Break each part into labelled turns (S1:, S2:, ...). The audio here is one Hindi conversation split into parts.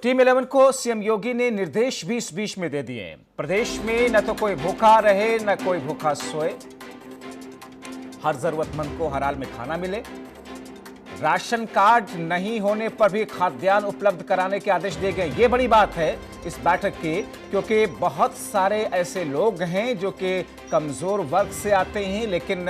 S1: टीम 11 को सीएम योगी ने निर्देश भी इस बीच में दे दिए। प्रदेश में न तो कोई भूखा रहे न कोई भूखा सोए, हर जरूरतमंद को हर हाल में खाना मिले, राशन कार्ड नहीं होने पर भी खाद्यान्न उपलब्ध कराने के आदेश दिए गए। ये बड़ी बात है इस बैठक की, क्योंकि बहुत सारे ऐसे लोग हैं जो कि कमजोर वर्ग से आते हैं, लेकिन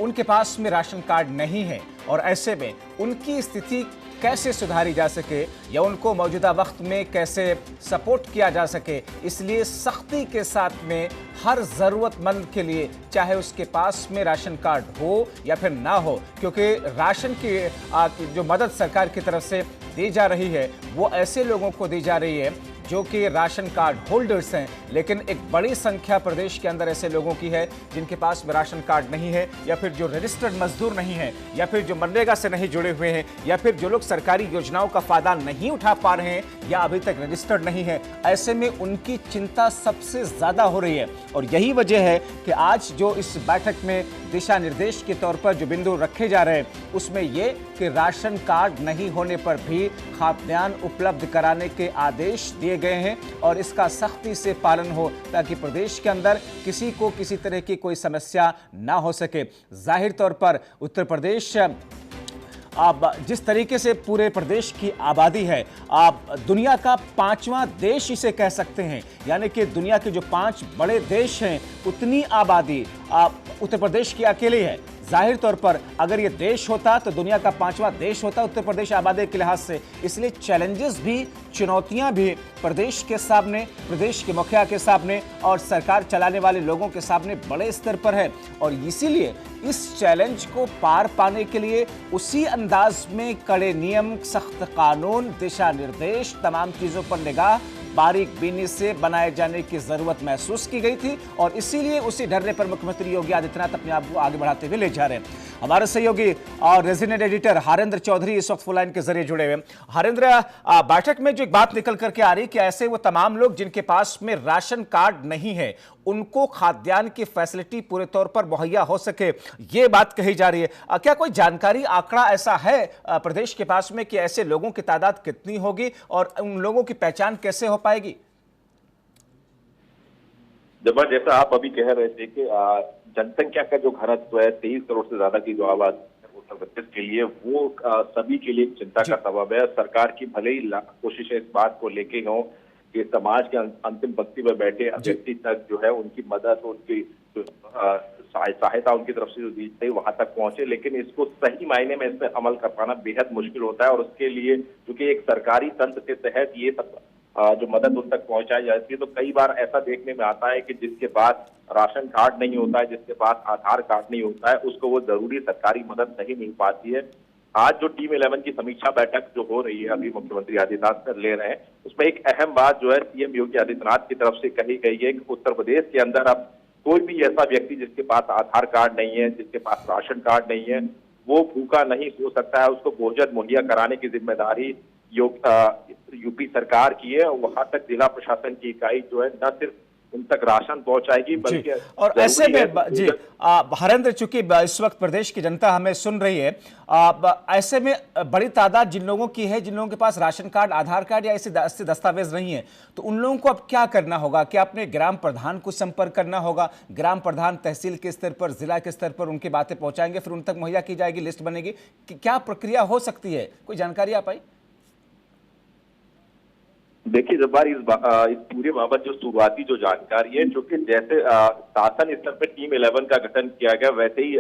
S1: उनके पास में राशन कार्ड नहीं है और ऐसे में उनकी स्थिति कैसे सुधारी जा सके या उनको मौजूदा वक्त में कैसे सपोर्ट किया जा सके, इसलिए सख्ती के साथ में हर ज़रूरतमंद के लिए, चाहे उसके पास में राशन कार्ड हो या फिर ना हो, क्योंकि राशन की जो मदद सरकार की तरफ से दी जा रही है वो ऐसे लोगों को दी जा रही है जो कि राशन कार्ड होल्डर्स हैं, लेकिन एक बड़ी संख्या प्रदेश के अंदर ऐसे लोगों की है जिनके पास में राशन कार्ड नहीं है, या फिर जो रजिस्टर्ड मजदूर नहीं है, या फिर जो मनरेगा से नहीं जुड़े हुए हैं, या फिर जो लोग सरकारी योजनाओं का फायदा नहीं उठा पा रहे हैं या अभी तक रजिस्टर्ड नहीं है। ऐसे में उनकी चिंता सबसे ज्यादा हो रही है और यही वजह है कि आज जो इस बैठक में दिशा निर्देश के तौर पर जो बिंदु रखे जा रहे हैं उसमें यह कि राशन कार्ड नहीं होने पर भी खाद्यान्न उपलब्ध कराने के आदेश दिए गए हैं और इसका सख्ती से पालन हो ताकि प्रदेश के अंदर किसी को किसी तरह की कोई समस्या ना हो सके। जाहिर तौर पर उत्तर प्रदेश आप जिस तरीके से पूरे प्रदेश की आबादी है, आप दुनिया का 5वां देश इसे कह सकते हैं, यानी कि दुनिया के जो 5 बड़े देश हैं उतनी आबादी आप उत्तर प्रदेश की अकेली है। जाहिर तौर पर अगर ये देश होता तो दुनिया का 5वां देश होता उत्तर प्रदेश आबादी के लिहाज से, इसलिए चैलेंजेस भी, चुनौतियां भी प्रदेश के सामने, प्रदेश के मुखिया के सामने और सरकार चलाने वाले लोगों के सामने बड़े स्तर पर है और इसीलिए इस चैलेंज को पार पाने के लिए उसी अंदाज में कड़े नियम, सख्त कानून, दिशा निर्देश, तमाम चीजों पर निगाह बारीक बीनी से बनाए जाने की जरूरत महसूस की गई थी और इसीलिए उसी ढर्रे पर मुख्यमंत्री योगी आदित्यनाथ अपने आप को आगे बढ़ाते हुए ले जा रहे हैं। हमारे सहयोगी और रेजिडेंट एडिटर हरेंद्र चौधरी इस वक्त फोन लाइन के जरिए जुड़े हुए। हरेंद्र, बैठक में जो एक बात निकल करके आ रही कि ऐसे वो तमाम लोग जिनके पास में राशन कार्ड नहीं है उनको खाद्यान्न की फैसिलिटी पूरे तौर पर मुहैया हो सके, ये बात कही जा रही है। क्या कोई जानकारी, आंकड़ा ऐसा है प्रदेश के पास में कि ऐसे लोगों की तादाद कितनी होगी और उन लोगों की पहचान कैसे हो पाएगी?
S2: जब जैसा आप अभी कह रहे थे कि जनसंख्या का जो घनत्व है 23 करोड़ से ज्यादा की जो आबादी उत्तर प्रदेश के लिए, वो सभी के लिए चिंता का सबब है। सरकार की भले ही कोशिशें इस बात को लेके हों कि समाज के अंतिम पंक्ति में बैठे व्यक्ति तक जो है उनकी मदद, उनकी सहायता उनकी तरफ से जो दी गई वहां तक पहुंचे, लेकिन इसको सही मायने में इस पर अमल कर पाना बेहद मुश्किल होता है और उसके लिए क्योंकि एक सरकारी तंत्र के तहत ये सब जो मदद उन तक पहुंचाई जाती है, तो कई बार ऐसा देखने में आता है कि जिसके पास राशन कार्ड नहीं होता है, जिसके पास आधार कार्ड नहीं होता है, उसको वो जरूरी सरकारी मदद नहीं मिल पाती है। आज जो टीम 11 की समीक्षा बैठक जो हो रही है, अभी मुख्यमंत्री आदित्यनाथ कर ले रहे हैं, उसमें एक अहम बात जो है सीएम योगी आदित्यनाथ की तरफ से कही गई है कि उत्तर प्रदेश के अंदर अब कोई भी ऐसा व्यक्ति जिसके पास आधार कार्ड नहीं है, जिसके पास राशन कार्ड नहीं है, वो भूखा नहीं सो सकता है। उसको भोजन मुहैया कराने की जिम्मेदारी यूपी सरकार की है। वहां तक जिला प्रशासन की इकाई जो है न सिर्फ उन तक राशन पहुंचाएगी बल्कि
S1: और ऐसे में जी हरेंद्र, चूंकि इस वक्त प्रदेश की जनता हमें सुन रही है, ऐसे में बड़ी तादाद जिन लोगों की है, जिन लोगों के पास राशन कार्ड, आधार कार्ड या ऐसे दस्तावेज नहीं है, तो उन लोगों को अब क्या करना होगा? क्या अपने ग्राम प्रधान को संपर्क करना होगा? ग्राम प्रधान तहसील के स्तर पर, जिला के स्तर पर उनकी बातें पहुंचाएंगे, फिर उन तक मुहैया की जाएगी, लिस्ट बनेगी? क्या प्रक्रिया हो सकती है? कोई जानकारी आ पाई?
S2: देखिए जब्बार, इस पूरे बाबत जो शुरुआती जो जानकारी है, जो कि जैसे शासन स्तर पे टीम 11 का गठन किया गया, वैसे ही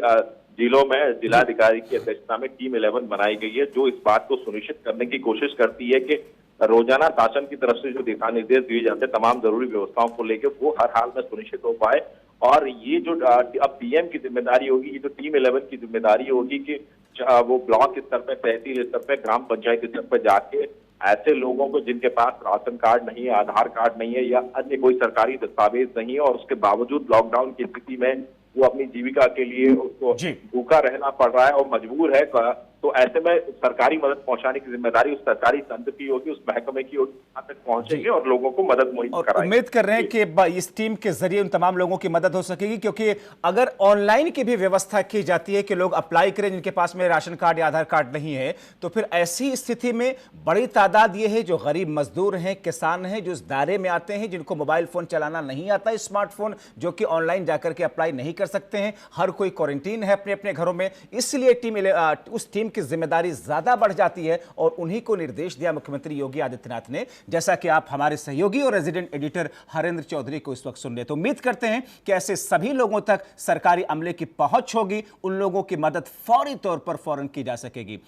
S2: जिलों में जिलाधिकारी की अध्यक्षता में टीम 11 बनाई गई है, जो इस बात को सुनिश्चित करने की कोशिश करती है कि रोजाना शासन की तरफ से जो दिशा निर्देश दिए जाते हैं तमाम जरूरी व्यवस्थाओं को लेकर वो हर हाल में सुनिश्चित हो पाए। और ये जो अब पीएम की जिम्मेदारी होगी, ये जो टीम 11 की जिम्मेदारी होगी कि वो ब्लॉक स्तर पर, तहसील स्तर पर, ग्राम पंचायत स्तर पर जाके ऐसे लोगों को जिनके पास राशन कार्ड नहीं है, आधार कार्ड नहीं है या अन्य कोई सरकारी दस्तावेज नहीं है और उसके बावजूद लॉकडाउन की स्थिति में वो अपनी जीविका के लिए उसको भूखा रहना पड़ रहा है और मजबूर है तो ऐसे में सरकारी मदद पहुंचाने की जिम्मेदारी उस सरकारी तंत्र की होगी, उस महकमे की होगी, वहां तक पहुंचेंगे और लोगों को मदद मुहैया
S1: और
S2: कराएंगे।
S1: उम्मीद कर रहे हैं कि इस टीम के जरिए उन तमाम लोगों की मदद हो सकेगी, क्योंकि अगर ऑनलाइन की भी व्यवस्था की जाती है कि लोग अप्लाई करें जिनके पास में राशन कार्ड या आधार कार्ड नहीं है, तो फिर ऐसी स्थिति में बड़ी तादाद ये है जो गरीब मजदूर हैं, किसान हैं, जो इस दायरे में आते हैं, जिनको मोबाइल फोन चलाना नहीं आता, स्मार्टफोन, जो कि ऑनलाइन जाकर के अप्लाई नहीं कर सकते हैं। हर कोई क्वारंटीन है अपने अपने घरों में, इसलिए उस टीम की जिम्मेदारी ज्यादा बढ़ जाती है और उन्हीं को निर्देश दिया मुख्यमंत्री योगी आदित्यनाथ ने, जैसा कि आप हमारे सहयोगी और रेजिडेंट एडिटर हरेंद्र चौधरी को इस वक्त सुन रहे। तो उम्मीद करते हैं कि ऐसे सभी लोगों तक सरकारी अमले की पहुंच होगी, उन लोगों की मदद फौरी तौर पर फौरन की जा सकेगी।